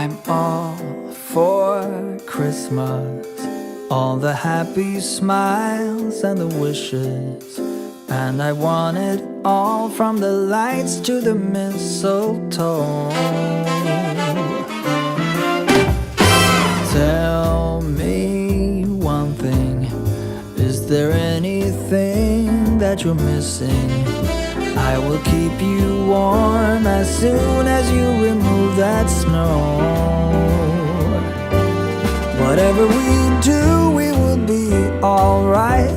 I'm all for Christmas, all the happy smiles and the wishes, and I want it all, from the lights to the mistletoe. Tell me one thing, is there anything that you're missing? I will keep you warm as soon as you remove that snow. Whatever we do, we will be alright.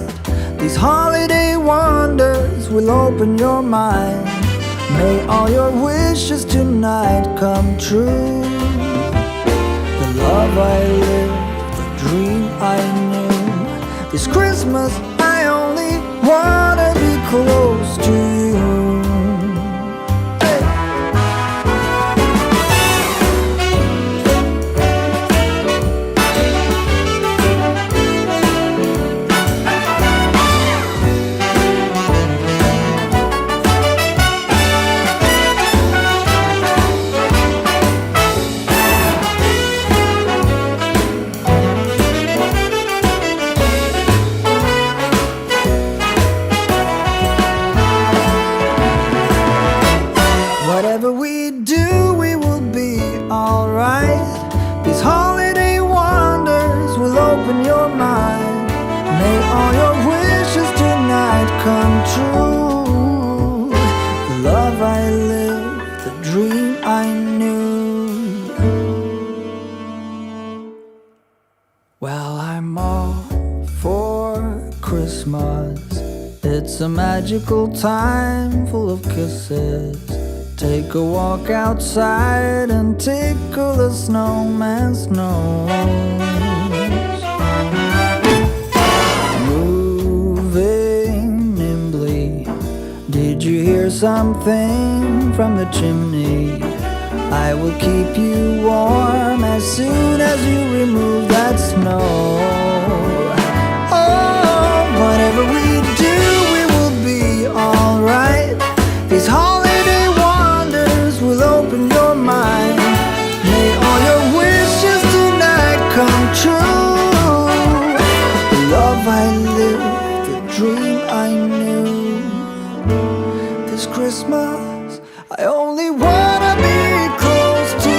These holiday wonders will open your mind. May all your wishes tonight come true. The love I lived, the dream I knew. This Christmas I only wanna be close to you. Whatever we do, we will be alright. These holiday wonders will open your mind. May all your wishes tonight come true. The love I lived, the dream I knew. Well, I'm all for Christmas. It's a magical time full of kisses. Take a walk outside and tickle the snowman's nose. Moving nimbly, did you hear something from the chimney? I will keep you warm as soon as you remove that snow. Oh, whatever we do, we will be alright. These holiday wonders will open your mind. May all your wishes tonight come true. The love I lived, the dream I knew. This Christmas I only wanna be close to you.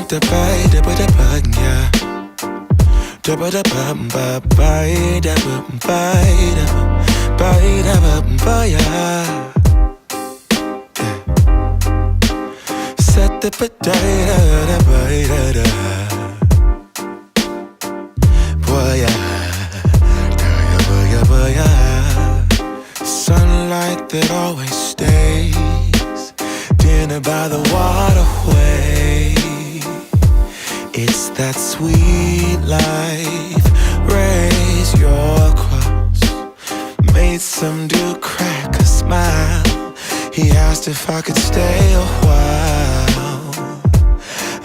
da ba da ba da ba yeah. Da ba da ba ba ba da ba da ba ba yeah. Set the potato da ba da da. Boy yeah, boy yeah. Sunlight that always stays. Dinner by the waterway. It's that sweet life. Raise your cross. Made some dude crack a smile. He asked if I could stay a while.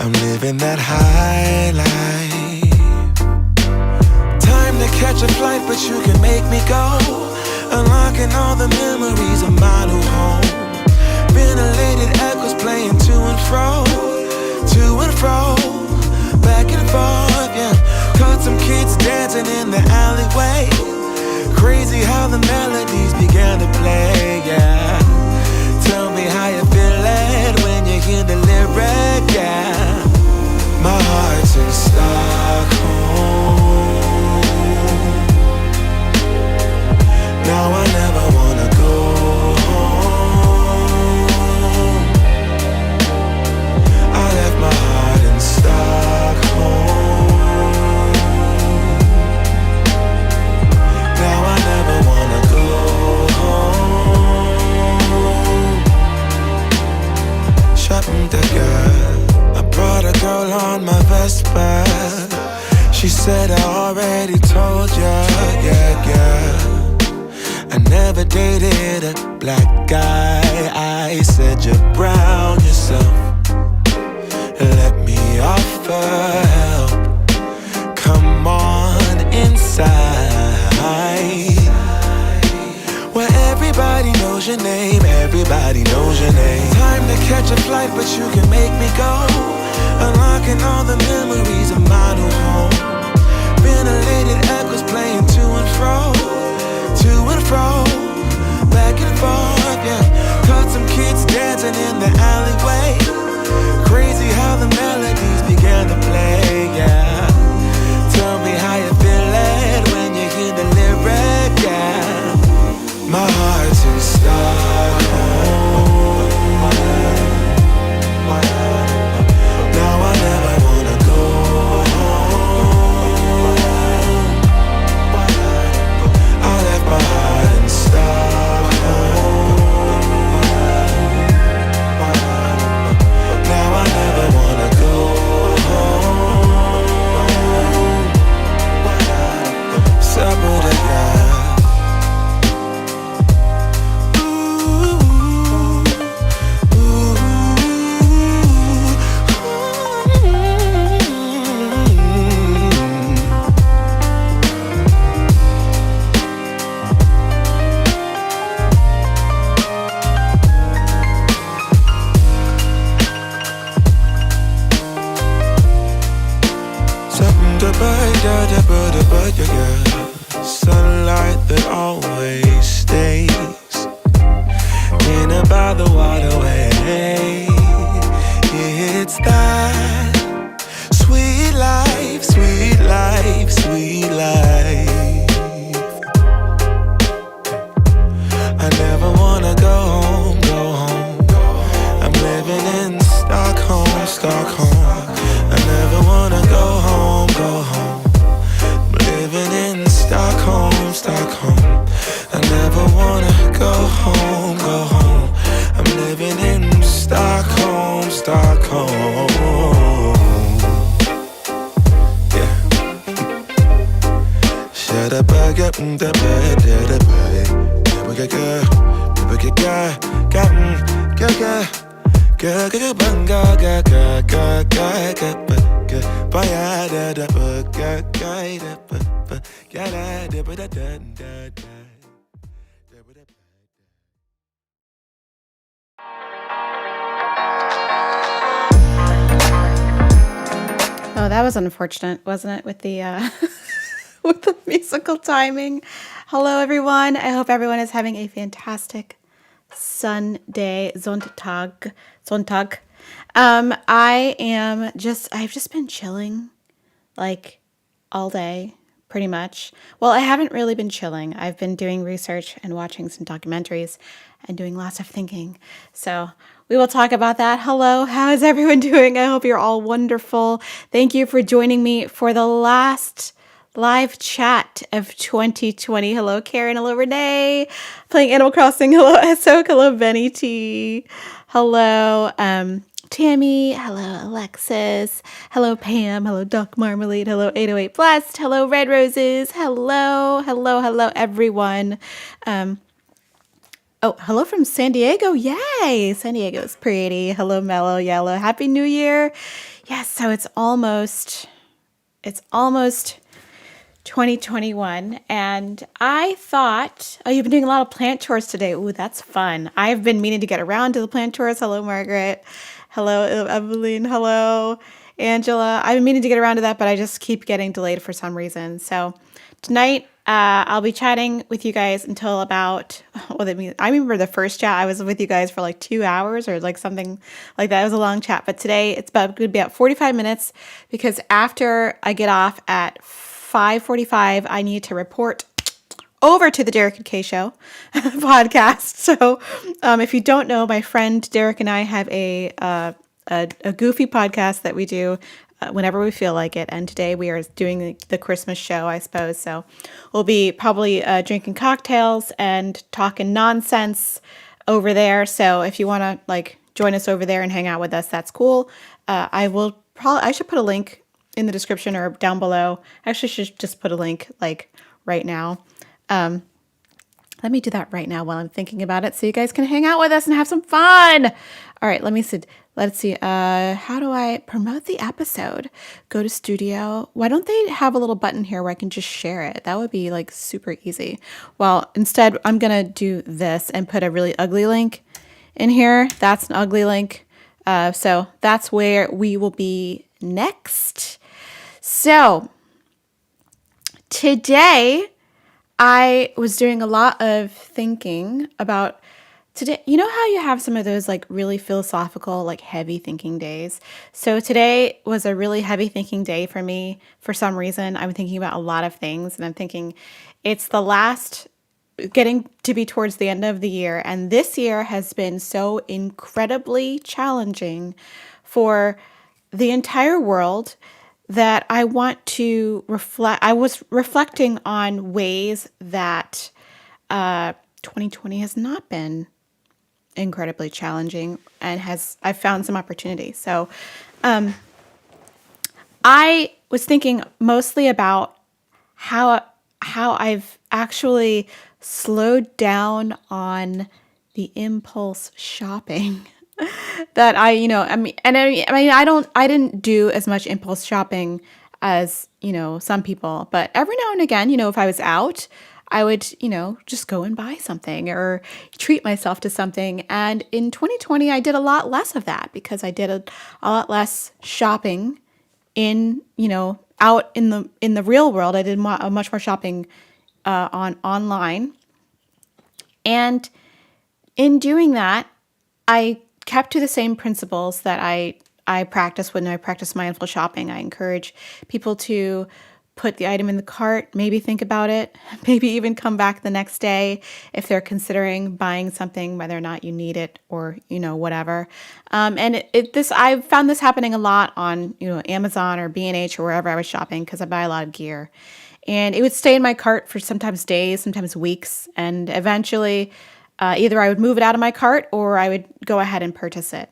I'm living that high life. Time to catch a flight, but you can make me go. Unlocking all the memories of my new home. Ventilated echoes playing to and fro. To and fro. Back and forth, yeah. Caught some kids dancing in the alleyway. Crazy how the melodies began to play, yeah. Tell me how you feel it when you hear the lyric, yeah. My heart's in Stockholm. Now I never wanna go home. I left my heart in Stockholm. Now I never wanna go home. Shopping the girl, I brought a girl on my Vespa. She said I already told ya, yeah, yeah. I never dated a black guy. I said you're brown yourself. Let me offer help. Come on inside. Where everybody knows your name. Everybody knows your name. Time to catch a flight, but you can make me go. Unlocking all the memories of my new home. Ventilated echoes playing to and fro. To and fro, back and forth, yeah. Caught some kids dancing in the alleyway. Crazy how the melodies began to play, yeah. Tell me how you feel it when you hear the lyric, yeah. My heart's in Stockholm. Now I never wanna go home. I left my heart in Stockholm. Now I never wanna go home. Separate again. Sunlight that always stays. Dinner by the waterway. It's that sweet life, sweet life, sweet life. I never wanna go home, go home. I'm living in Stockholm, Stockholm. I never wanna go home, go home. Living in Stockholm, Stockholm. I never wanna go home, go home. I'm living in Stockholm, Stockholm. Yeah. Shut up, I get the bed, the bed. We get good, we get good, good, good. Good, good, banga, good, good, good, good, good, good. Baya, da, da, good, good, good. Oh, that was unfortunate, wasn't it, with the with the musical timing. Hello, everyone. I hope everyone is having a fantastic Sunday, Sonntag. I've just been chilling like all day, pretty much. Well, I haven't really been chilling. I've been doing research and watching some documentaries and doing lots of thinking. So we will talk about that. Hello, how is everyone doing? I hope you're all wonderful. Thank you for joining me for the last live chat of 2020. Hello, Karen. Hello, Renee. Playing Animal Crossing. Hello, Esok. Hello, Benny T. Hello, Tammy. Hello, Alexis. Hello, Pam. Hello, Duck Marmalade. Hello, 808 Blessed. Hello, Red Roses. Hello, everyone. Oh, hello from San Diego. Yay. San Diego's pretty. Hello, Mellow Yellow. Happy New Year. Yes, so it's almost 2021, and I thought, oh, you've been doing a lot of plant tours today. Ooh, that's fun. I've been meaning to get around to the plant tours. Hello, Margaret. Hello, Evelyn. Hello, Angela. I've been meaning to get around to that, but I just keep getting delayed for some reason. So tonight, I'll be chatting with you guys until about, well, I remember the first chat, I was with you guys for like 2 hours or like something like that. It was a long chat, but today it's going to be about 45 minutes because after I get off at 5:45, I need to report over to the Derek and Kay Show podcast. So if you don't know, my friend Derek and I have a goofy podcast that we do whenever we feel like it. And today we are doing the Christmas show, I suppose. So we'll be probably drinking cocktails and talking nonsense over there. So if you want to like join us over there and hang out with us, that's cool. I should put a link in the description or down below. I actually should just put a link like right now. Let me do that right now while I'm thinking about it so you guys can hang out with us and have some fun. All right, let me see. Let's see. How do I promote the episode? Go to studio. Why don't they have a little button here where I can just share it? That would be like super easy. Well, instead, I'm going to do this and put a really ugly link in here. That's an ugly link. So that's where we will be next. So today I was doing a lot of thinking about today. You know how you have some of those like really philosophical, like heavy thinking days? So today was a really heavy thinking day for me. For some reason, I'm thinking about a lot of things and I'm thinking it's the last, getting to be towards the end of the year. And this year has been so incredibly challenging for the entire world that I want to reflect. I was reflecting on ways that 2020 has not been incredibly challenging and I've found some opportunity. So I was thinking mostly about how I've actually slowed down on the impulse shopping that I didn't do as much impulse shopping as, some people, but every now and again, if I was out, I would, just go and buy something or treat myself to something. And in 2020, I did a lot less of that because I did a lot less shopping out in the real world. I did much more shopping online. And in doing that, I kept to the same principles that I practice when I practice mindful shopping. I encourage people to put the item in the cart, maybe think about it, maybe even come back the next day if they're considering buying something, whether or not you need it or, whatever. And I've found this happening a lot on, Amazon or B&H or wherever I was shopping because I buy a lot of gear. And it would stay in my cart for sometimes days, sometimes weeks. And eventually either I would move it out of my cart or I would go ahead and purchase it.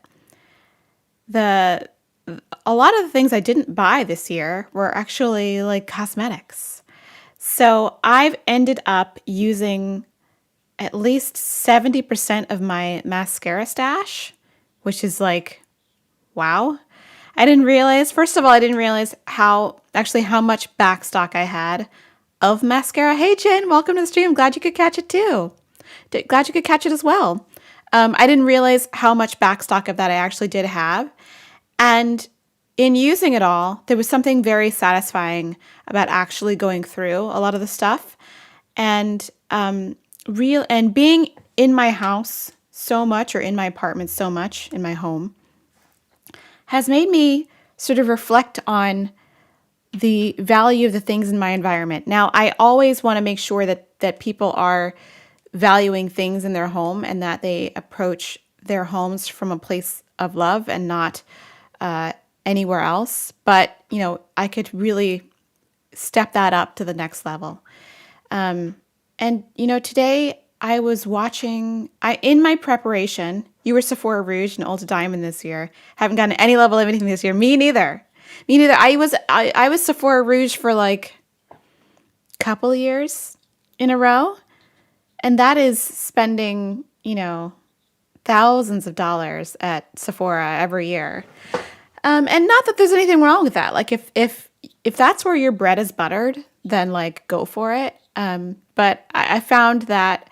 A lot of the things I didn't buy this year were actually like cosmetics. So I've ended up using at least 70% of my mascara stash, which is like, wow. First of all, I didn't realize how much backstock I had of mascara. Hey, Jen, welcome to the stream. Glad you could catch it too. Glad you could catch it as well. I didn't realize how much backstock of that I actually did have. And in using it all, there was something very satisfying about actually going through a lot of the stuff and being in my house so much or in my apartment so much, in my home, has made me sort of reflect on the value of the things in my environment. Now, I always want to make sure that people are valuing things in their home and that they approach their homes from a place of love and not anywhere else. But, I could really step that up to the next level. Today I was watching, in my preparation, you were Sephora Rouge and Ulta Diamond this year. Haven't gotten any level of anything this year. Me neither. I was Sephora Rouge for like a couple years in a row. And that is spending, thousands of dollars at Sephora every year. And not that there's anything wrong with that. Like if that's where your bread is buttered, then like go for it. But I found that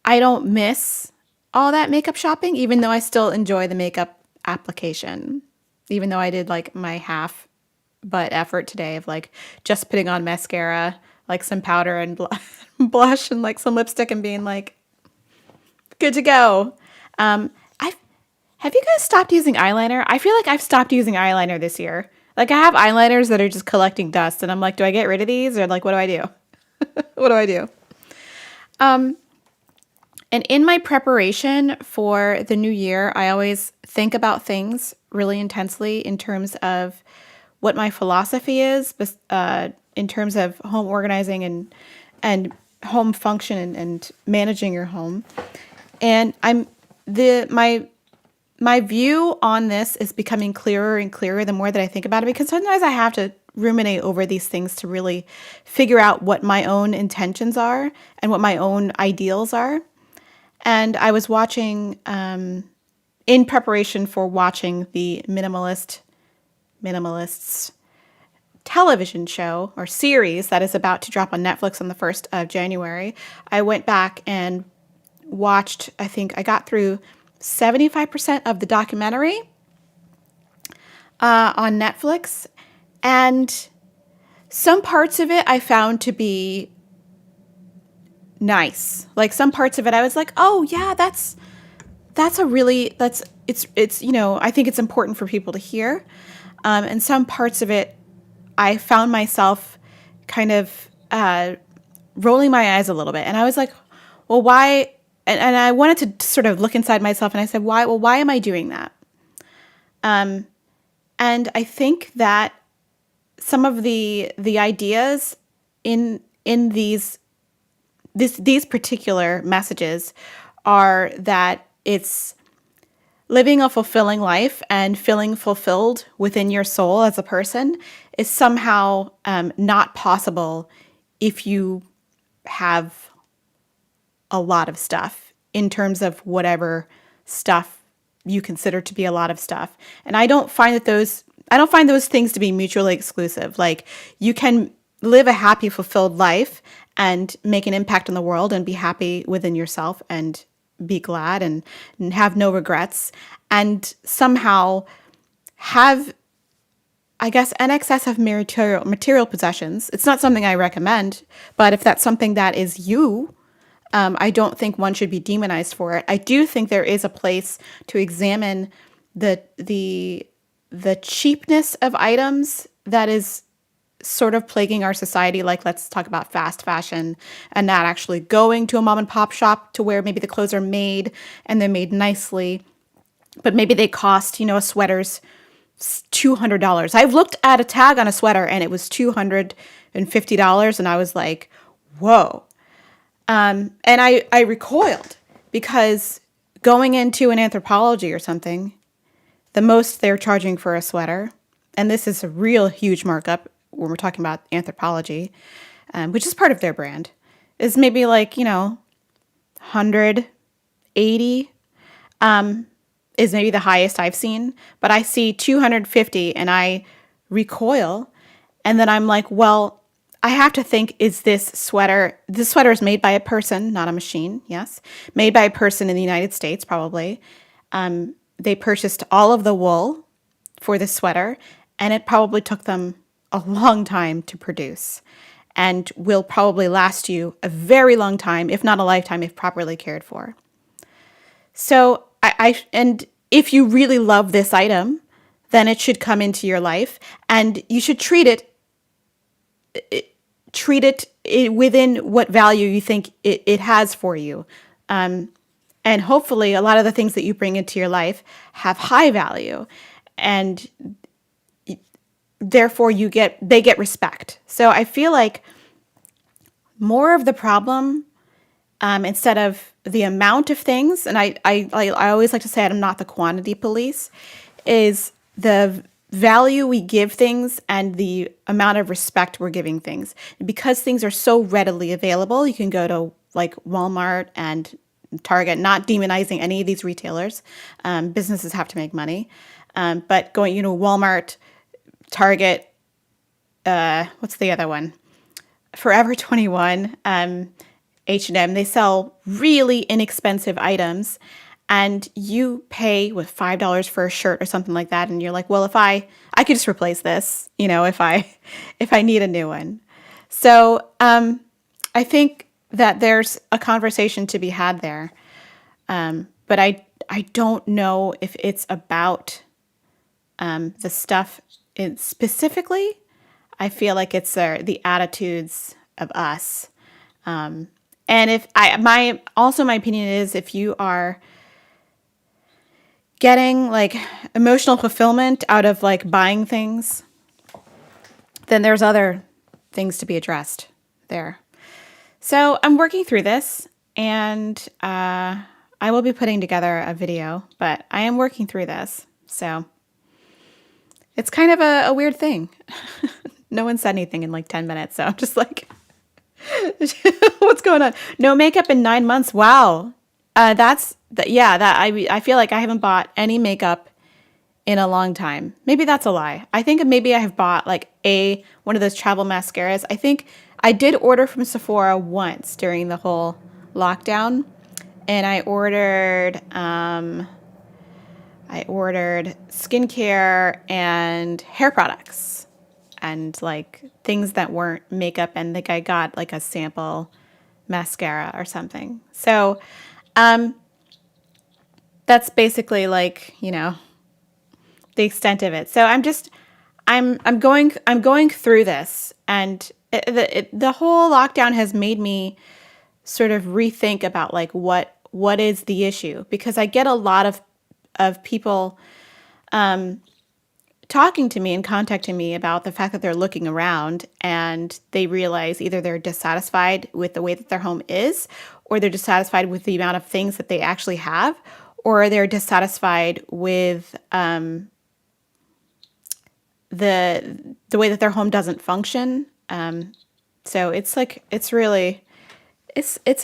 I don't miss all that makeup shopping, even though I still enjoy the makeup application. Even though I did like my half butt effort today of like just putting on mascara, like some powder and blush and like some lipstick and being like, good to go. Have you guys stopped using eyeliner? I feel like I've stopped using eyeliner this year. Like I have eyeliners that are just collecting dust and I'm like, do I get rid of these or like, what do I do? What do I do? And in my preparation for the new year, I always think about things really intensely in terms of what my philosophy is, in terms of home organizing and home function and managing your home. And my view on this is becoming clearer and clearer the more that I think about it, because sometimes I have to ruminate over these things to really figure out what my own intentions are and what my own ideals are. And I was watching, in preparation for watching the Minimalists television show or series that is about to drop on Netflix on the 1st of January, I went back and watched, I think I got through 75% of the documentary on Netflix. And some parts of it I found to be nice. Like some parts of it I was like, oh yeah, I think it's important for people to hear. And some parts of it I found myself kind of rolling my eyes a little bit. And I was like, well, why? And I wanted to sort of look inside myself and I said, why? Well, why am I doing that? And I think that some of the ideas in these particular messages are that it's living a fulfilling life and feeling fulfilled within your soul as a person is somehow not possible if you have a lot of stuff in terms of whatever stuff you consider to be a lot of stuff. And I don't find those things to be mutually exclusive. Like you can live a happy, fulfilled life and make an impact on the world and be happy within yourself and be glad and have no regrets and somehow have, I guess, an excess of material possessions. It's not something I recommend, but if that's something that is you, I don't think one should be demonized for it. I do think there is a place to examine the cheapness of items that is sort of plaguing our society. Like, let's talk about fast fashion and not actually going to a mom and pop shop to where maybe the clothes are made and they're made nicely, but maybe they cost, a sweater's $200. I've looked at a tag on a sweater and it was $250 and I was like, whoa. And I recoiled because going into an Anthropologie or something, the most they're charging for a sweater, and this is a real huge markup when we're talking about Anthropologie, which is part of their brand, is maybe like, 180 is maybe the highest I've seen, but I see 250 and I recoil. And then I'm like, well, I have to think, is this sweater is made by a person, not a machine. Yes. Made by a person in the United States, probably. They purchased all of the wool for the sweater and it probably took them a long time to produce and will probably last you a very long time, if not a lifetime, if properly cared for. So and if you really love this item, then it should come into your life, and you should treat it within what value you think it has for you. And hopefully a lot of the things that you bring into your life have high value, and therefore they get respect. So I feel like more of the problem, instead of the amount of things, and I always like to say I'm not the quantity police, is the value we give things and the amount of respect we're giving things. Because things are so readily available, you can go to like Walmart and Target, not demonizing any of these retailers. Businesses have to make money. But going, Walmart, Target, what's the other one? Forever 21, H&M, they sell really inexpensive items, and you pay with $5 for a shirt or something like that, and you're like, well, if I could just replace this, if I need a new one. So I think that there's a conversation to be had there, but I don't know if it's about the stuff specifically. I feel like it's the attitudes of us. And my opinion is, if you are getting like emotional fulfillment out of like buying things, then there's other things to be addressed there. So I'm working through this, and I will be putting together a video, but I am working through this. So it's kind of a weird thing. No one said anything in like 10 minutes. So I'm just like, what's going on? No makeup in 9 months. Wow. I feel like I haven't bought any makeup in a long time. Maybe that's a lie. I think maybe I have bought like one of those travel mascaras. I think I did order from Sephora once during the whole lockdown, and I ordered skincare and hair products and like things that weren't makeup, and I think I got like a sample mascara or something. So that's basically like, the extent of it. So I'm going through this, and the whole lockdown has made me sort of rethink about like what is the issue, because I get a lot of people talking to me and contacting me about the fact that they're looking around and they realize either they're dissatisfied with the way that their home is, or they're dissatisfied with the amount of things that they actually have, or they're dissatisfied with the way that their home doesn't function. So it's like, it's an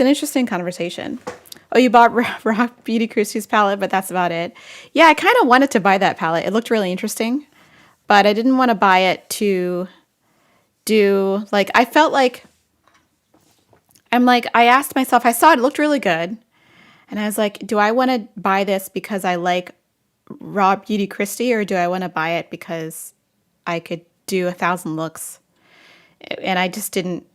interesting conversation. Oh, you bought Rock Beauty Christie's palette, but that's about it. Yeah, I kind of wanted to buy that palette. It looked really interesting, but I didn't want to buy it to do, like, I felt like, I asked myself, I saw it looked really good, and I was like, do I want to buy this because I like Raw Beauty Christie, or do I want to buy it because I could do 1,000 looks? And I just didn't.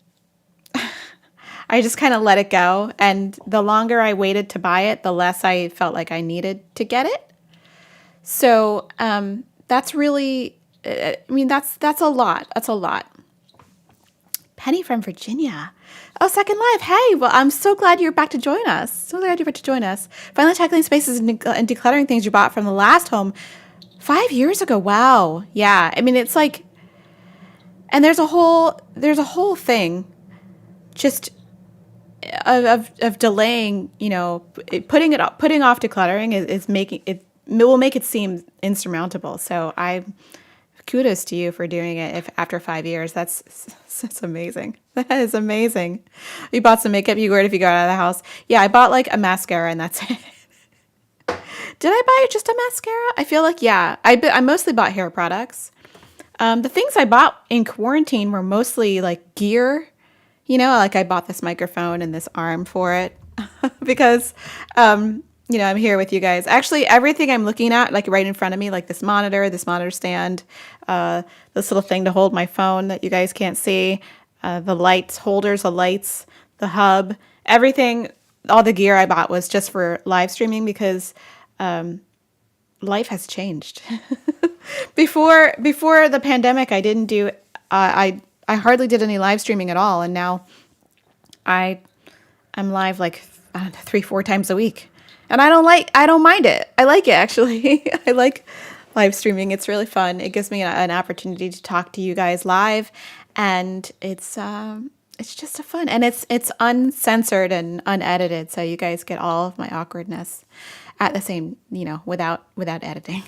I just kind of let it go. And the longer I waited to buy it, the less I felt like I needed to get it. So that's really, that's a lot. That's a lot. Penny from Virginia. Oh, second live. Hey, well, I'm so glad you're back to join us. So glad you're back to join us. Finally tackling spaces and decluttering things you bought from the last home 5 years ago. Wow. Yeah. It's like, and there's a whole thing just of delaying, putting off decluttering is making it will make it seem insurmountable. So kudos to you for doing it after 5 years. That's amazing. That is amazing. You bought some makeup you wear if you go out of the house. Yeah, I bought like a mascara and that's it. Did I buy just a mascara? I feel like, yeah. I mostly bought hair products. The things I bought in quarantine were mostly like gear. Like I bought this microphone and this arm for it because, I'm here with you guys. Actually, everything I'm looking at, like right in front of me, like this monitor stand, this little thing to hold my phone that you guys can't see, the lights, holders of lights, the hub, everything, all the gear I bought was just for live streaming because life has changed. Before the pandemic, I didn't do I hardly did any live streaming at all, and now I I'm live like I don't know, 3-4 times a week, and I don't mind it. I like it actually. I like live streaming. It's really fun. It gives me an opportunity to talk to you guys live, and it's just a fun, and it's uncensored and unedited, so you guys get all of my awkwardness at the same, without editing.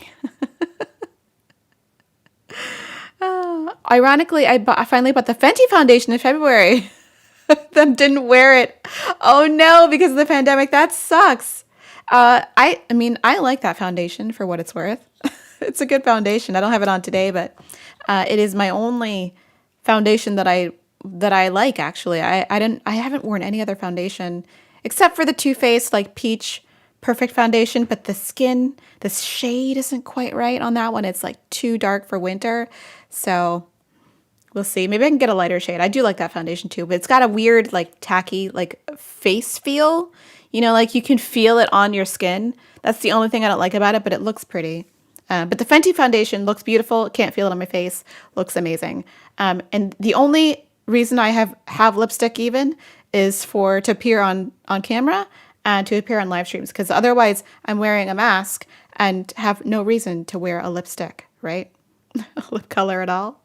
Ironically, I finally bought the Fenty foundation in February. Then didn't wear it. Oh no, because of the pandemic. That sucks. I mean, I like that foundation for what it's worth. It's a good foundation. I don't have it on today, but it is my only foundation that I like. Actually, I haven't worn any other foundation except for the Too Faced like peach perfect foundation. But the shade isn't quite right on that one. It's like too dark for winter, so. We'll see. Maybe I can get a lighter shade. I do like that foundation too, but it's got a weird, like tacky, like face feel. Like you can feel it on your skin. That's the only thing I don't like about it, but it looks pretty. But the Fenty foundation looks beautiful. Can't feel it on my face. Looks amazing. And the only reason I have lipstick even is to appear on camera and to appear on live streams, because otherwise I'm wearing a mask and have no reason to wear a lipstick, right? A lip color at all.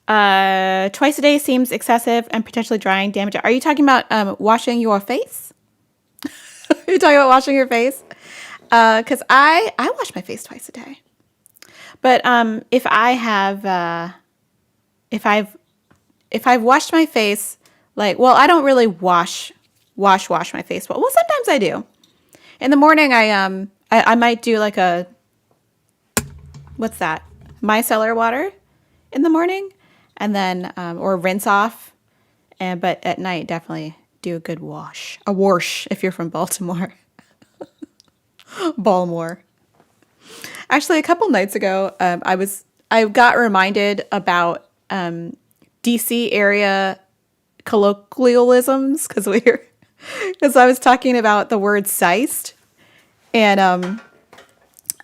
Twice a day seems excessive and potentially drying damage. Are you talking about washing your face? You're talking about washing your face? Because I wash my face twice a day. But if I've washed my face, I don't really wash my face. Well, sometimes I do. In the morning, I might do like a, what's that? Micellar water in the morning, and then or rinse off, but at night definitely do a good wash. A wash if you're from Baltimore. Baltimore. Actually, a couple nights ago, I got reminded about DC area colloquialisms because I was talking about the word "siced," and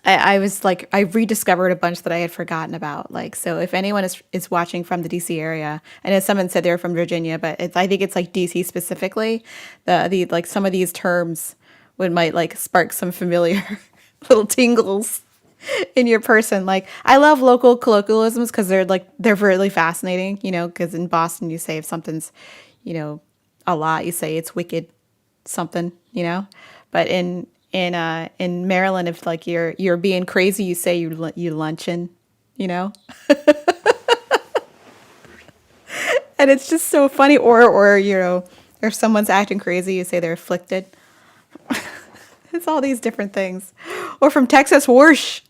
I was like, I rediscovered a bunch that I had forgotten about. So if anyone is watching from the DC area, I know someone said they're from Virginia, but I think it's like DC specifically. The like some of these terms might like spark some familiar little tingles in your person. Like, I love local colloquialisms because they're really fascinating. Because in Boston you say if something's, a lot, you say it's wicked something. But in Maryland, if like you're being crazy, you say you luncheon, and it's just so funny. Or if someone's acting crazy, you say they're afflicted. It's all these different things. Or from Texas, whoosh.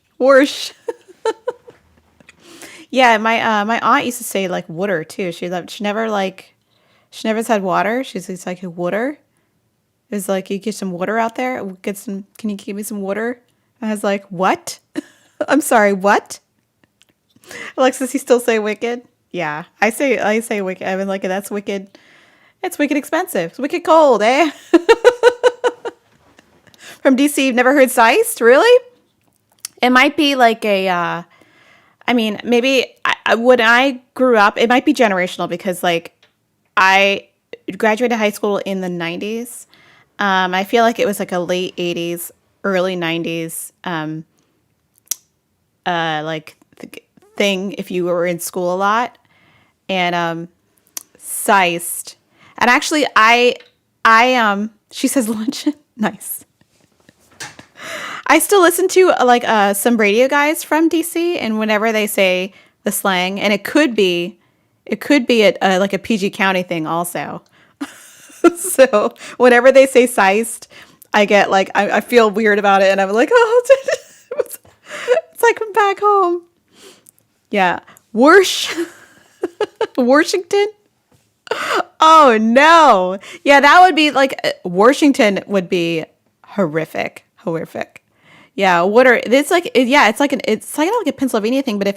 Yeah, my aunt used to say like water too. She never said water. She's like water. It was like, you get some water out there. Can you give me some water? I was like, what? I'm sorry, what? Alexis, you still say wicked? Yeah, I say wicked. I've been like, that's wicked. It's wicked expensive. It's wicked cold, eh? From DC, you've never heard siced? Really? It might be like maybe when I grew up, it might be generational because like I graduated high school in the 90s. I feel like it was like a late 80s, early 90s thing if you were in school a lot. And siced. And actually she says luncheon. Nice. I still listen to some radio guys from DC, and whenever they say the slang, and it could be like a PG County thing also. So whenever they say siced, I get like, I feel weird about it, and I'm like, oh, it's like I'm back home. Yeah. Washington. Oh no. Yeah, that would be like, Washington would be horrific. Yeah. It's like a Pennsylvania thing, but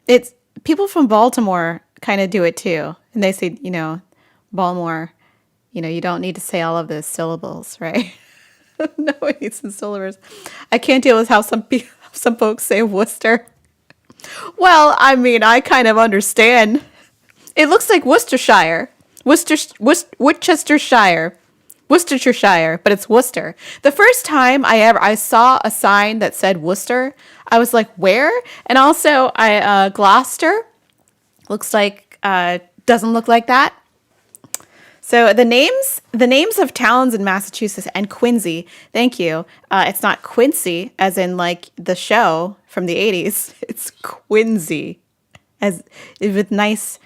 it's people from Baltimore kind of do it too. And they say, Baltimore, you don't need to say all of those syllables, right? No, it needs some syllables. I can't deal with how some folks say Worcester. Well, I mean, I kind of understand. It looks like Worcestershire. Worcestershire. Worcestershire, but it's Worcester. The first time I saw a sign that said Worcester, I was like, where? And also, Gloucester looks like doesn't look like that. So the names of towns in Massachusetts and Quincy. Thank you. It's not Quincy, as in like the show from the 80s. It's Quincy, as with nice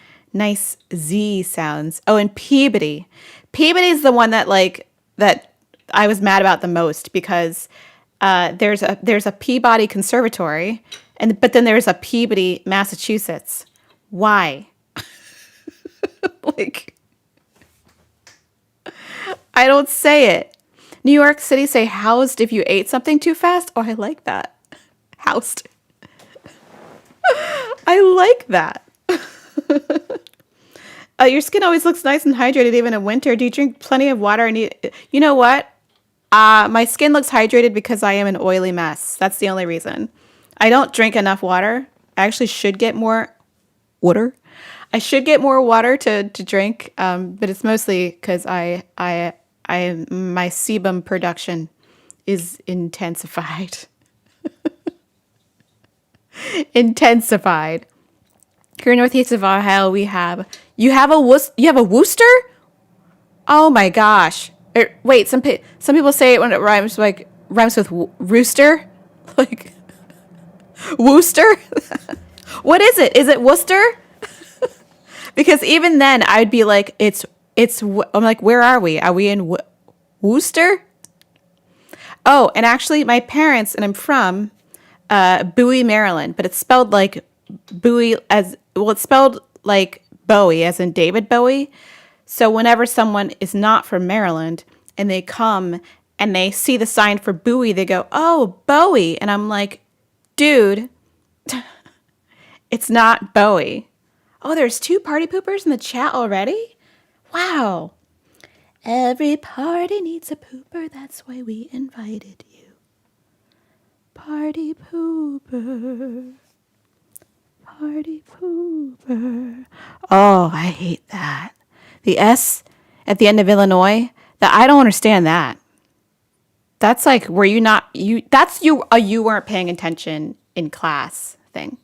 Z sounds. Oh, and Peabody. Peabody is the one that I was mad about the most because there's a Peabody Conservatory, but then there's a Peabody, Massachusetts. Why? Like, I don't say it. New York City say housed if you ate something too fast. Oh, I like that. Housed. I like that. Your skin always looks nice and hydrated even in winter. Do you drink plenty of water? You know what? My skin looks hydrated because I am an oily mess. That's the only reason. I don't drink enough water. I actually should get more water. I should get more water to drink, but it's mostly because my sebum production is intensified. Intensified. Here in Northeast of Ohio, you have a Worcester? Oh my gosh! Wait, some people say it when it rhymes with rooster, like Worcester. What is it? Is it Worcester? Because even then, I'd be like, I'm like, where are we? Are we in Worcester? Oh, and actually, my parents, and I'm from Bowie, Maryland, but it's spelled like Bowie it's spelled like Bowie, as in David Bowie. So whenever someone is not from Maryland and they come and they see the sign for Bowie, they go, oh, Bowie. And I'm like, dude, it's not Bowie. Oh, there's 2 party poopers in the chat already? Wow. Every party needs a pooper. That's why we invited you. Party pooper. Party pooper. Oh, I hate that. The S at the end of Illinois, I don't understand that. That's like, were you not, you weren't paying attention in class thing.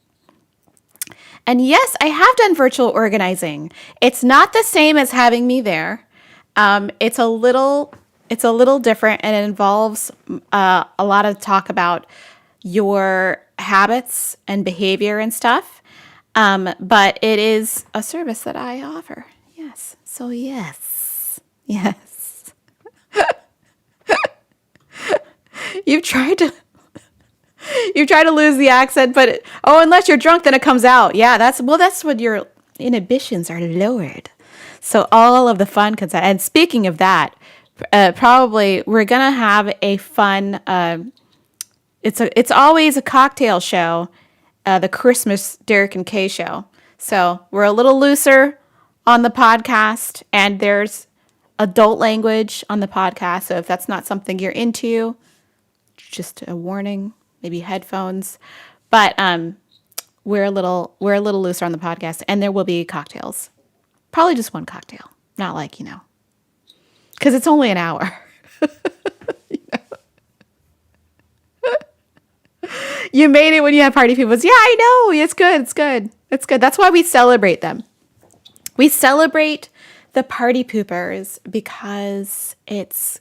And yes, I have done virtual organizing. It's not the same as having me there. It's a little different, and it involves a lot of talk about your habits and behavior and stuff. But it is a service that I offer. Yes. So yes. You've tried to lose the accent, but unless you're drunk, then it comes out. Yeah, that's when your inhibitions are lowered. So all of the fun comes out. And speaking of that, probably we're gonna have a fun. It's always a cocktail show, the Christmas Derek and Kay show. So we're a little looser on the podcast, and there's adult language on the podcast. So if that's not something you're into, just a warning. Maybe headphones, but we're a little looser on the podcast, and there will be cocktails. Probably just one cocktail, not like, because it's only an hour. You made it when you have party people. Yeah, I know. It's good. That's why we celebrate them. We celebrate the party poopers because it's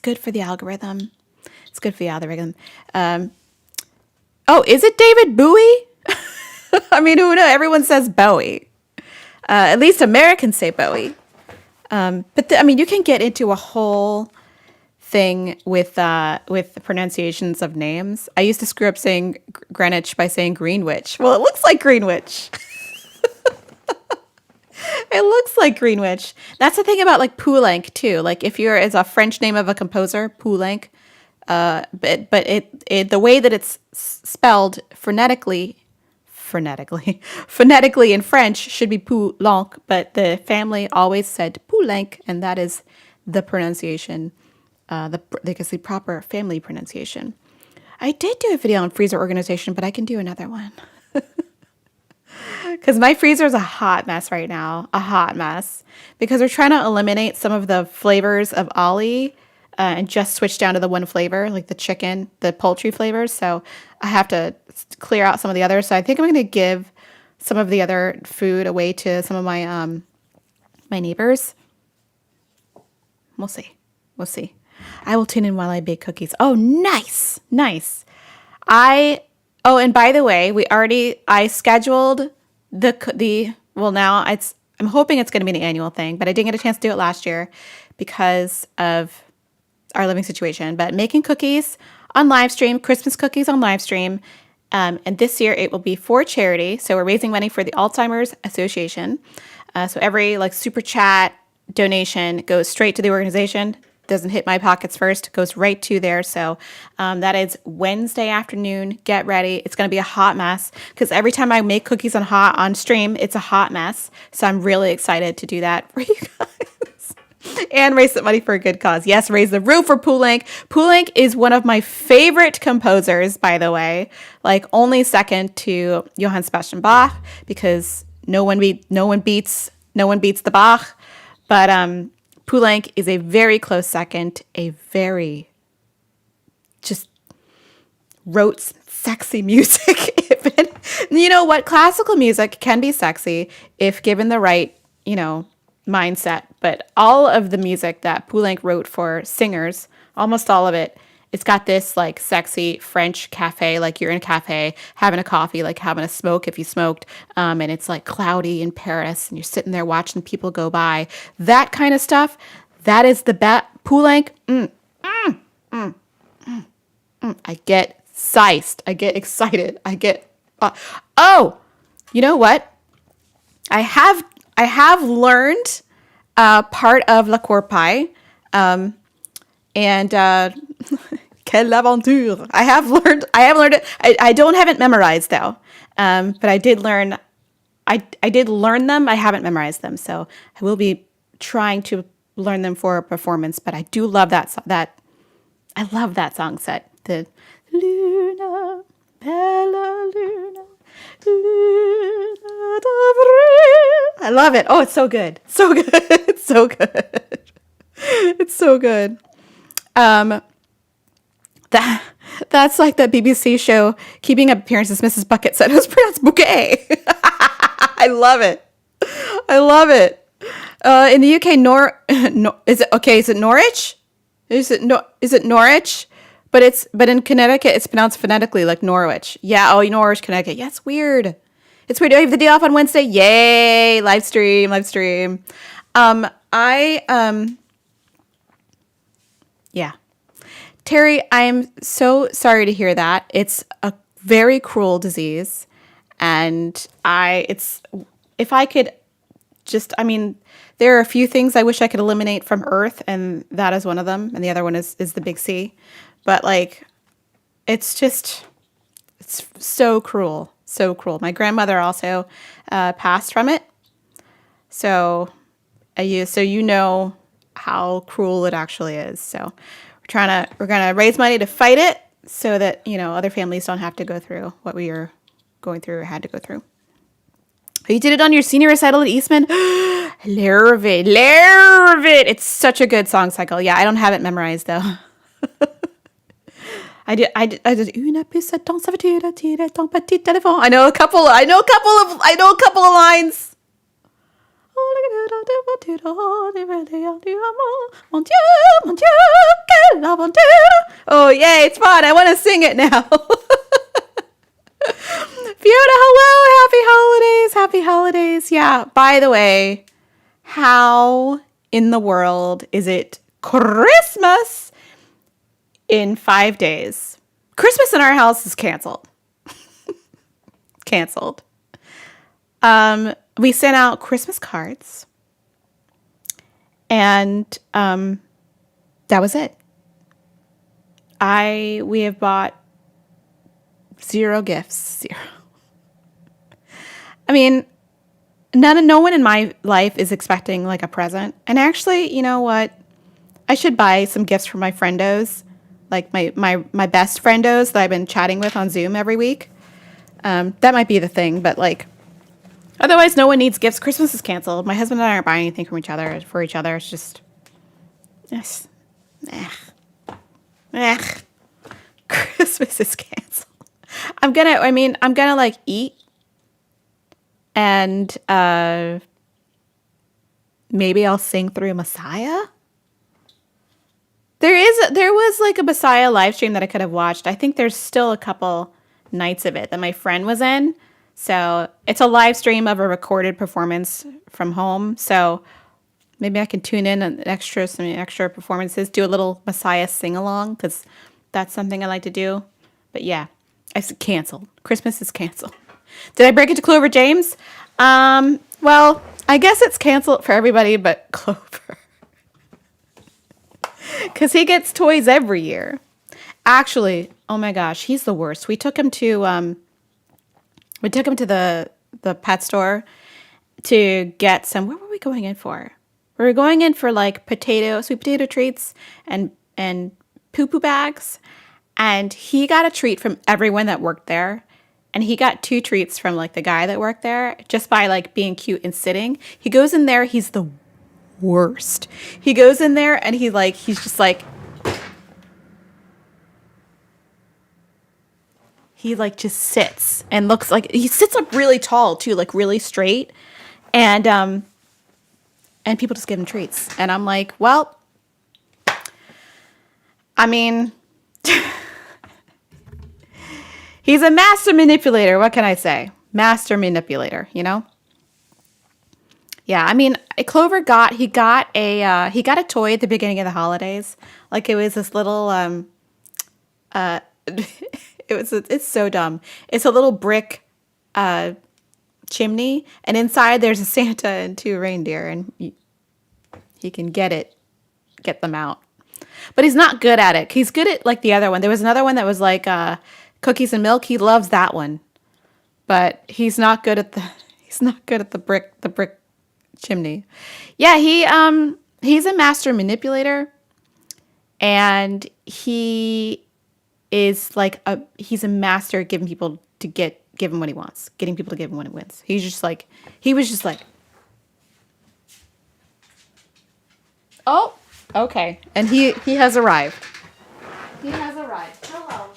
good for the algorithm. It's good for the algorithm. Oh, is it David Bowie? I mean, who knows? Everyone says Bowie. At least Americans say Bowie. But you can get into a whole thing with the pronunciations of names. I used to screw up saying Greenwich by saying Greenwich. Well, it looks like Greenwich. It looks like Greenwich. That's the thing about like Poulenc too. Like if it's a French name of a composer, Poulenc. But it the way that it's spelled phonetically in French should be Poulenc, but the family always said Poulenc, and that is the pronunciation the proper family pronunciation. I did do a video on freezer organization, but I can do another one. Because my freezer is a hot mess right now, a hot mess. Because we're trying to eliminate some of the flavors of Ollie and just switch down to the one flavor, like the chicken, the poultry flavors. So I have to clear out some of the others. So I think I'm going to give some of the other food away to some of my my neighbors. We'll see. We'll see. I will tune in while I bake cookies. Oh, nice. Nice. And by the way, I scheduled I'm hoping it's going to be an annual thing, but I didn't get a chance to do it last year because of our living situation. But making cookies on live stream, Christmas cookies on live stream. And this year it will be for charity. So we're raising money for the Alzheimer's Association. So every super chat donation goes straight to the organization. Doesn't hit my pockets first, goes right to there. So that is Wednesday afternoon. Get ready. It's going to be a hot mess because every time I make cookies on stream, it's a hot mess. So I'm really excited to do that for you guys. And raise some money for a good cause. Yes, raise the roof for Poulenc. Poulenc is one of my favorite composers, by the way, only second to Johann Sebastian Bach, because no one beats the Bach. But Poulenc is a very close second, a very just wrote sexy music. You know what? Classical music can be sexy if given the right, mindset. But all of the music that Poulenc wrote for singers, almost all of it, it's got this sexy French cafe, you're in a cafe having a coffee, having a smoke if you smoked, and it's cloudy in Paris and you're sitting there watching people go by. That kind of stuff, that is the best. Poulenc, I get sized, I get excited, I get. You know what? I have learned part of La Corpaille, and quelle aventure! I have learned it. I don't have it memorized though, but I did learn. I did learn them. I haven't memorized them, so I will be trying to learn them for a performance. But I do love that. I love that song set. The Luna, Bella Luna, Luna d'avril. I love it. Oh, it's so good. So good. It's so good. It's so good. That's like that BBC show, Keeping Up Appearances, Mrs. Bucket said it was pronounced bouquet. I love it. I love it. In the UK, is it Norwich? Is it Norwich? But in Connecticut, it's pronounced phonetically like Norwich. Yeah. Oh, Norwich, Connecticut. Yeah, it's weird. It's weird. Oh, you have the day off on Wednesday. Yay! Live stream. Yeah. Terry, I'm so sorry to hear that. It's a very cruel disease, and there are a few things I wish I could eliminate from Earth, and that is one of them, and the other one is the big C. But it's so cruel, so cruel. My grandmother also passed from it, so you know how cruel it actually is. So we're gonna raise money to fight it, so that other families don't have to go through what we are going through or had to go through. Oh, you did it on your senior recital at Eastman. Love it. It's such a good song cycle. Yeah, I don't have it memorized though. I did. Une poussette dans sa voiture, tire ton petit téléphone. I know a couple of lines. Oh, yay, it's fun. I want to sing it now. Fiona, hello. Happy holidays. Yeah, by the way, how in the world is it Christmas in 5 days? Christmas in our house is canceled. Canceled. We sent out Christmas cards, and that was it. We have bought 0 gifts. 0. I mean, no one in my life is expecting a present. And actually, you know what? I should buy some gifts for my friendos, like my best friendos that I've been chatting with on Zoom every week. That might be the thing, but like, otherwise, no one needs gifts. Christmas is canceled. My husband and I aren't buying anything from each other for each other. It's just, yes, Christmas is canceled. I'm gonna like eat and maybe I'll sing through Messiah. There was like a Messiah live stream that I could have watched. I think there's still a couple nights of it that my friend was in. So it's a live stream of a recorded performance from home. So maybe I can tune in and some extra performances, do a little Messiah sing along because that's something I like to do. But yeah, it's canceled. Christmas is canceled. Did I break it to Clover James? Well, I guess it's canceled for everybody but Clover. Because he gets toys every year. Actually, oh my gosh, he's the worst. We took him to the pet store to get some. What were we going in for? We were going in for like sweet potato treats and poo poo bags. And he got a treat from everyone that worked there. And he got 2 treats from like the guy that worked there just by like being cute and sitting. He goes in there. He's the worst. He goes in there and he's just like, he like just sits and looks like he sits up really tall too, like really straight. And people just give him treats. And I'm like, well, I mean, he's a master manipulator. What can I say? Master manipulator, you know? Yeah, I mean, Clover got a toy at the beginning of the holidays. Like it was this little it's so dumb. It's a little brick chimney, and inside there's a Santa and 2 reindeer, and he can get them out. But he's not good at it. He's good at like the other one. There was another one that was like cookies and milk. He loves that one, but he's not good at the brick chimney. Yeah, he's a master manipulator, and he is like he's a master at getting people to give him what he wants, getting people to give him what he wins. He was just like, oh, okay, and he has arrived. He has arrived. Hello.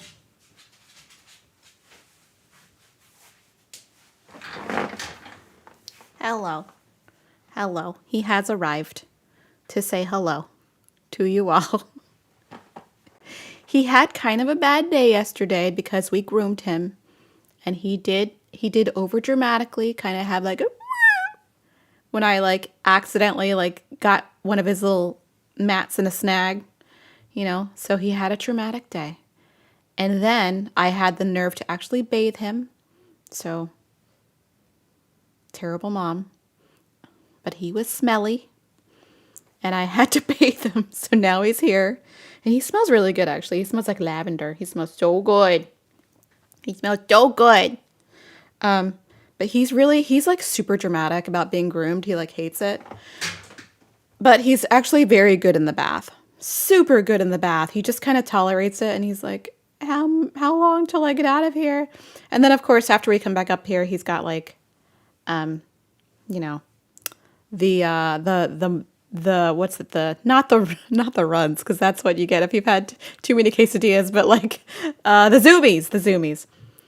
Hello. Hello. He has arrived to say hello to you all. He had kind of a bad day yesterday because we groomed him, and he did over dramatically kind of have like a when I like accidentally like got one of his little mats in a snag, you know. So he had a traumatic day. And then I had the nerve to actually bathe him. So terrible mom. But he was smelly, and I had to bathe him. So now he's here. And he smells really good, actually. He smells like lavender. He smells so good. He smells so good. But he's like super dramatic about being groomed. He like hates it. But he's actually very good in the bath. Super good in the bath. He just kind of tolerates it. And he's like, how long till I get out of here? And then, of course, after we come back up here, he's got like, you know, not the runs, because that's what you get if you've had too many quesadillas, but like the zoomies.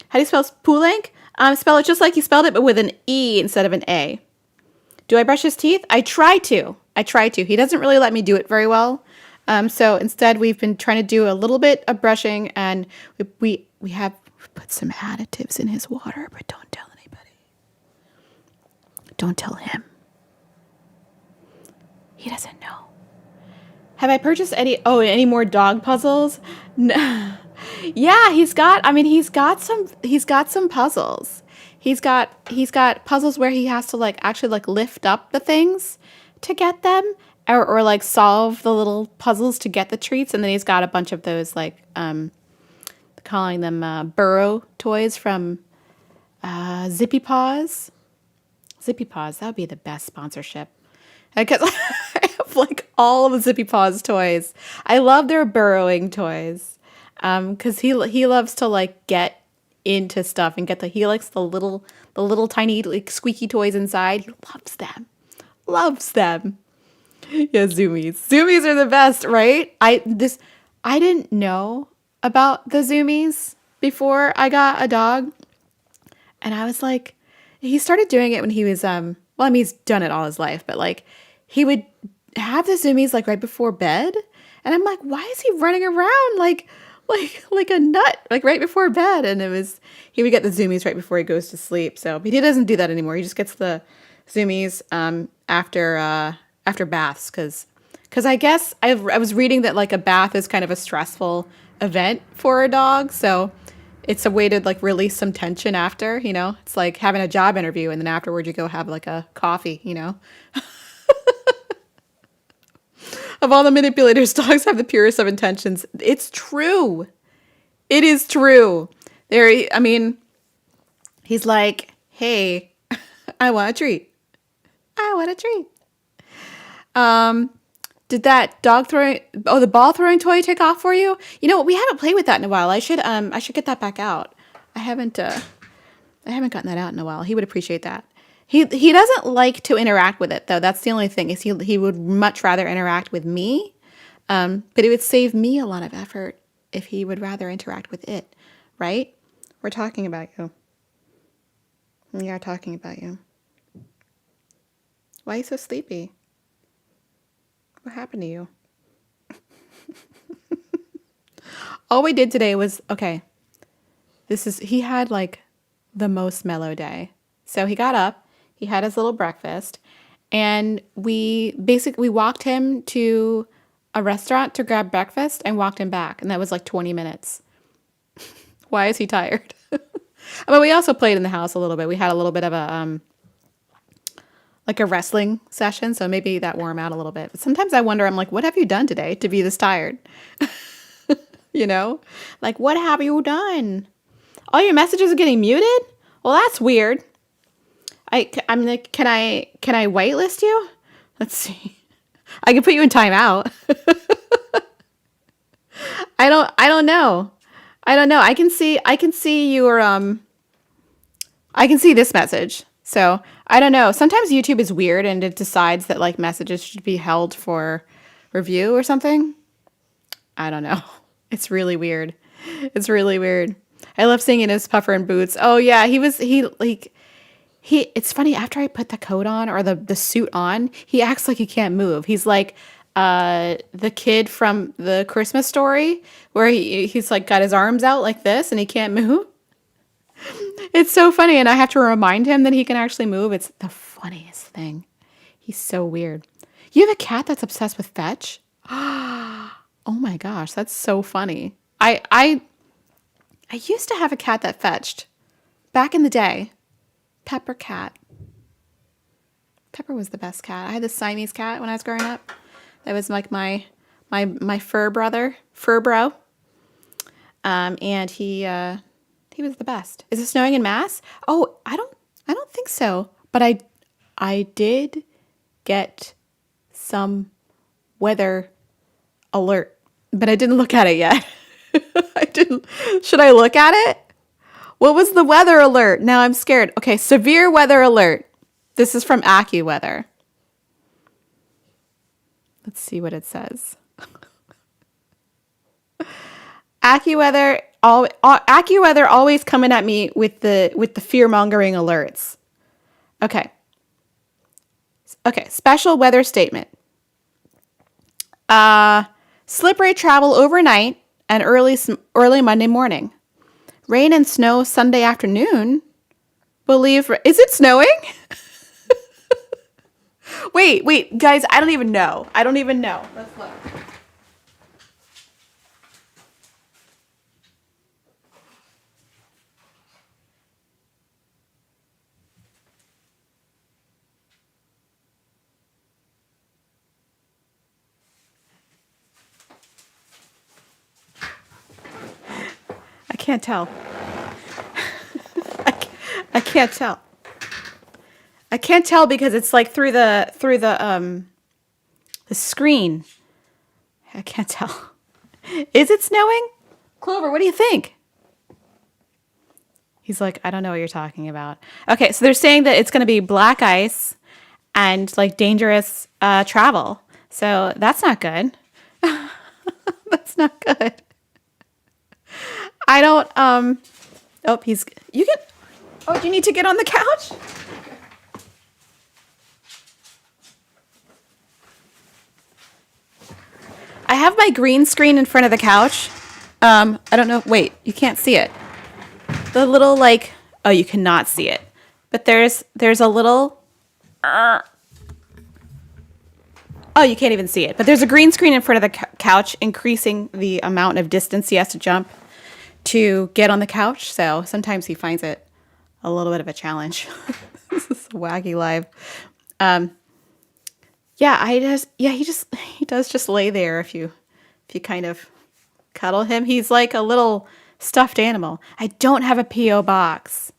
How do you spell Poulenc? Spell it just like you spelled it, but with an E instead of an A. Do I brush his teeth? I try to. He doesn't really let me do it very well. So instead we've been trying to do a little bit of brushing, and we have put some additives in his water, but don't tell anybody. Don't tell him. He doesn't know. Have I purchased any more dog puzzles? No. Yeah, he's got some puzzles. He's got puzzles where he has to like actually like lift up the things to get them, or like solve the little puzzles to get the treats. And then he's got a bunch of those like calling them burrow toys from Zippy Paws. Zippy Paws, that would be the best sponsorship. Because I have like all of the Zippy Paws toys. I love their burrowing toys. Because he loves to like get into stuff and he likes the little tiny like squeaky toys inside. He loves them. Loves them. Yeah, zoomies. Zoomies are the best, right? I didn't know about the zoomies before I got a dog. And I was like, he started doing it when he was well, I mean, he's done it all his life, but like he would have the zoomies like right before bed. And I'm like, why is he running around like a nut, like right before bed? And he would get the zoomies right before he goes to sleep. So, but he doesn't do that anymore. He just gets the zoomies after baths because I guess I was reading that like a bath is kind of a stressful event for a dog. So it's a way to like release some tension after, it's like having a job interview and then afterward you go have like a coffee, Of all the manipulators, dogs have the purest of intentions. It's true. It is true. I mean, he's like, hey, I want a treat. I want a treat. Did that the ball throwing toy take off for you? You know what? We haven't played with that in a while. I should get that back out. I haven't gotten that out in a while. He would appreciate that. He doesn't like to interact with it though. That's the only thing is he would much rather interact with me. But it would save me a lot of effort if he would rather interact with it, right? We're talking about you. We are talking about you. Why are you so sleepy? What happened to you? All we did today was, okay, he had like the most mellow day. So he got up, he had his little breakfast, and we walked him to a restaurant to grab breakfast and walked him back. And that was like 20 minutes. Why is he tired? But we also played in the house a little bit. We had a little bit of a wrestling session. So maybe that wore him out a little bit. But sometimes I wonder, I'm like, what have you done today to be this tired? Like, what have you done? All your messages are getting muted? Well, that's weird. I'm like, can I whitelist you? Let's see. I can put you in timeout. I don't know. I can see your I can see this message. So I don't know. Sometimes YouTube is weird and it decides that like messages should be held for review or something. I don't know. It's really weird. It's really weird. I love seeing in his puffer and boots. Oh yeah, it's funny, after I put the coat on or the suit on, he acts like he can't move. He's like the kid from the Christmas Story where he's like got his arms out like this and he can't move. It's so funny, and I have to remind him that he can actually move. It's the funniest thing. He's so weird. You have a cat that's obsessed with fetch? Oh my gosh, that's so funny. I used to have a cat that fetched back in the day. Pepper cat. Pepper was the best cat. I had this Siamese cat when I was growing up. That was like my fur bro. And he was the best. Is it snowing in Mass? Oh, I don't think so. But I did get some weather alert, but I didn't look at it yet. I didn't. Should I look at it? What was the weather alert? Now I'm scared. Okay, severe weather alert. This is from AccuWeather. Let's see what it says. AccuWeather always coming at me with the fear-mongering alerts. Okay. Okay, special weather statement. Slippery travel overnight and early Monday morning. Rain and snow Sunday afternoon. Is it snowing? Wait, guys, I don't even know. Let's look. I can't tell. I can't tell. I can't tell because it's like through the The screen. I can't tell. Is it snowing? Clover, what do you think? He's like, I don't know what you're talking about. Okay, so they're saying that it's going to be black ice and like dangerous travel. So that's not good. That's not good. I don't, oh, you can, oh, do you need to get on the couch? I have my green screen in front of the couch. I don't know, wait, you can't see it. The little like, oh, you cannot see it. But there's a little, oh, you can't even see it. But there's a green screen in front of the couch, increasing the amount of distance he has to jump to get on the couch. So sometimes he finds it a little bit of a challenge. This is wacky live. He does just lay there if you kind of cuddle him. He's like a little stuffed animal. I don't have a P.O. box.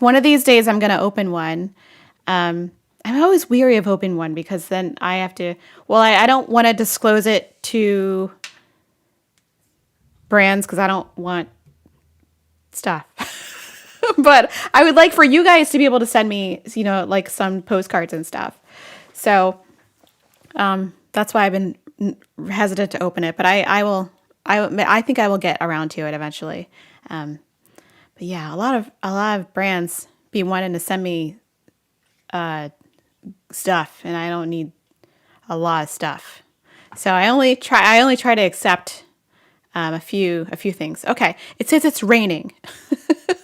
One of these days I'm going to open one. I'm always weary of opening one because then I have to, I don't want to disclose it to brands because I don't want stuff. But I would like for you guys to be able to send me, like some postcards and stuff. So that's why I've been hesitant to open it. But I think I will get around to it eventually. But yeah, a lot of brands be wanting to send me stuff, and I don't need a lot of stuff. So I only try to accept a few things. Okay, it says it's raining.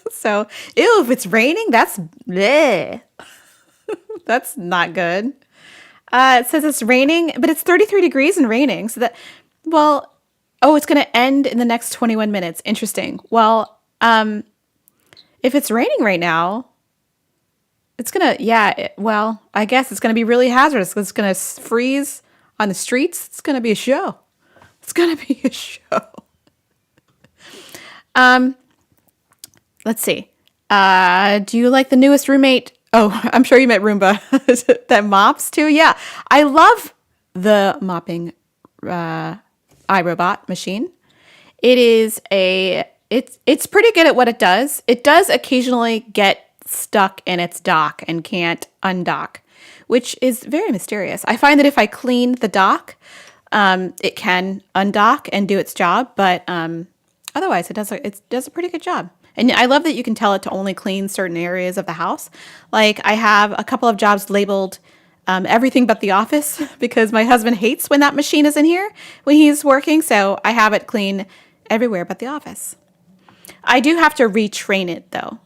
So, ew, if it's raining, that's bleh. That's not good. It says it's raining, but it's 33 degrees and raining. So it's going to end in the next 21 minutes. Interesting. Well, if it's raining right now, it's going to, I guess it's going to be really hazardous. It's going to freeze on the streets. It's going to be a show. Let's see. Do you like the newest roommate? Oh, I'm sure you met Roomba that mops too. Yeah, I love the mopping iRobot machine. It's pretty good at what it does. It does occasionally get stuck in its dock and can't undock, which is very mysterious. I find that if I clean the dock, it can undock and do its job, but otherwise it does a pretty good job. And I love that you can tell it to only clean certain areas of the house. Like I have a couple of jobs labeled everything but the office because my husband hates when that machine is in here when he's working. So I have it clean everywhere but the office. I do have to retrain it though,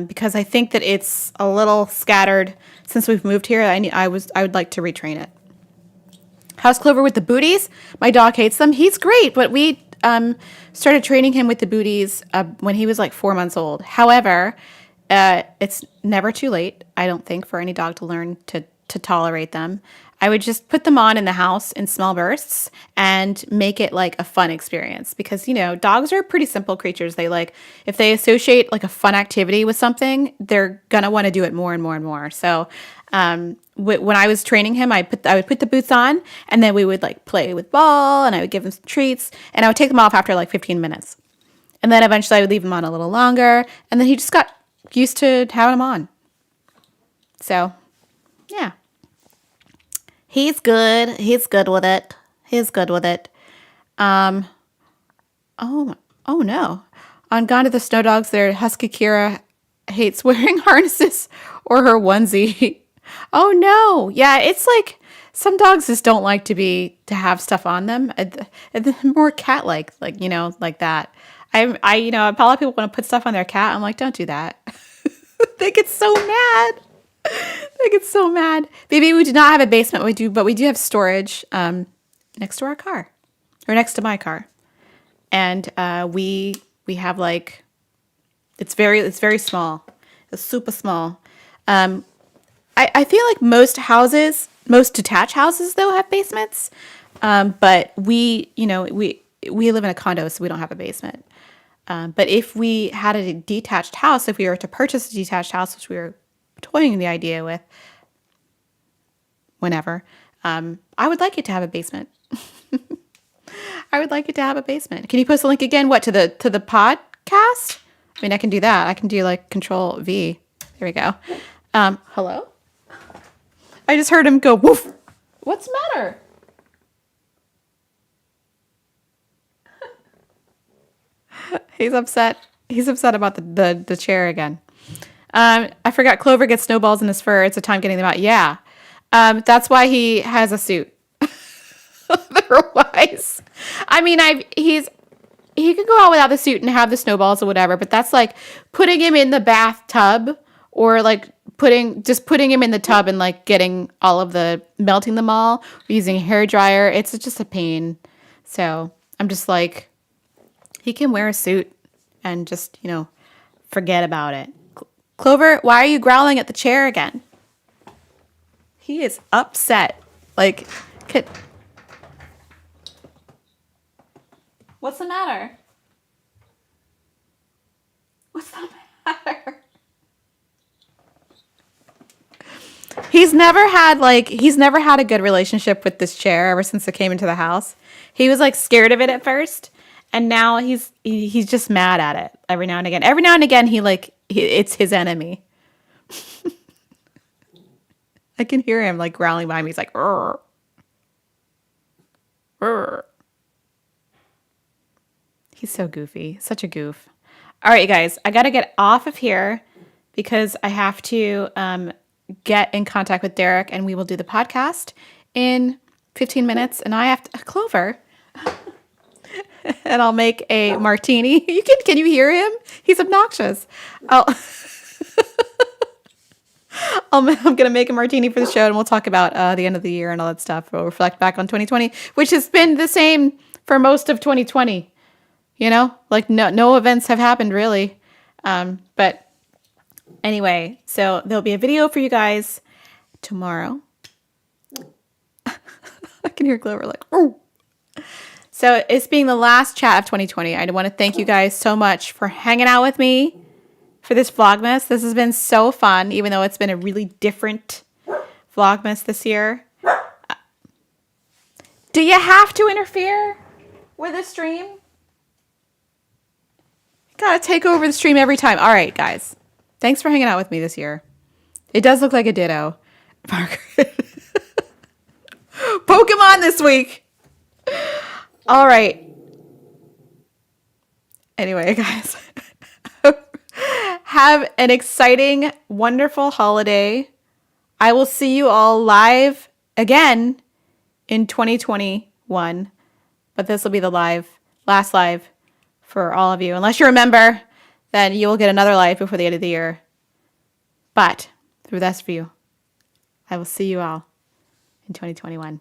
because I think that it's a little scattered since we've moved here. I would like to retrain it. How's Clover with the booties? My dog hates them. He's great, but we started training him with the booties when he was like 4 months old. However, it's never too late, I don't think, for any dog to learn to tolerate them. I would just put them on in the house in small bursts and make it like a fun experience because, dogs are pretty simple creatures. They if they associate like a fun activity with something, they're going to want to do it more and more and more. So when I was training him, I would put the boots on and then we would like play with ball and I would give him some treats and I would take them off after like 15 minutes. And then eventually I would leave him on a little longer and then he just got used to having them on. So, yeah. He's good. He's good with it. Oh no. On Gone to the Snow Dogs there, Husky Kira hates wearing harnesses or her onesie. Oh no. Yeah, it's like some dogs just don't like to have stuff on them. More cat-like, like that. A lot of people want to put stuff on their cat. I'm like, don't do that. They get so mad. Baby, we do not have a basement. But we do have storage next to our car, or next to my car, and we have like it's very small. It's super small. I feel like most detached houses though have basements, but we live in a condo, so we don't have a basement. But if we had a detached house, if we were to purchase a detached house, which we were toying the idea with, whenever. I would like it to have a basement. I would like it to have a basement. Can you post the link again? What, to the podcast? I mean, I can do that. I can do like Control V. There we go. Hello? I just heard him go woof. What's the matter? He's upset. He's upset about the chair again. I forgot Clover gets snowballs in his fur. It's a time getting them out. Yeah. That's why he has a suit. Otherwise, I mean, he could go out without the suit and have the snowballs or whatever, but that's like putting him in the bathtub or like putting him in the tub and like getting melting them all, or using a hair dryer. It's just a pain. So I'm just like, he can wear a suit and just, forget about it. Clover, why are you growling at the chair again? He is upset. Like, what's the matter? What's the matter? He's never had a good relationship with this chair ever since it came into the house. He was like scared of it at first, and now he's just mad at it every now and again. Every now and again it's his enemy. I can hear him like growling behind me. He's like, "Rrr. Rrr." He's so goofy. Such a goof. All right, you guys, I got to get off of here because I have to get in contact with Derek, and we will do the podcast in 15 minutes. And I have to, Clover, and I'll make a martini. Can you hear him? He's obnoxious. I'm going to make a martini for the show, and we'll talk about the end of the year and all that stuff. We'll reflect back on 2020, which has been the same for most of 2020. Like no events have happened really. But anyway, so there'll be a video for you guys tomorrow. I can hear Clover like, "Ooh." So it's being the last chat of 2020. I want to thank you guys so much for hanging out with me for this Vlogmas. This has been so fun, even though it's been a really different Vlogmas this year. Do you have to interfere with the stream? Gotta take over the stream every time. All right, guys. Thanks for hanging out with me this year. It does look like a ditto. Margaret. Pokemon this week. All right. Anyway, guys. Have an exciting, wonderful holiday. I will see you all live again in 2021. But this will be the last live for all of you. Unless you remember, then you will get another live before the end of the year. But for the rest of you, I will see you all in 2021.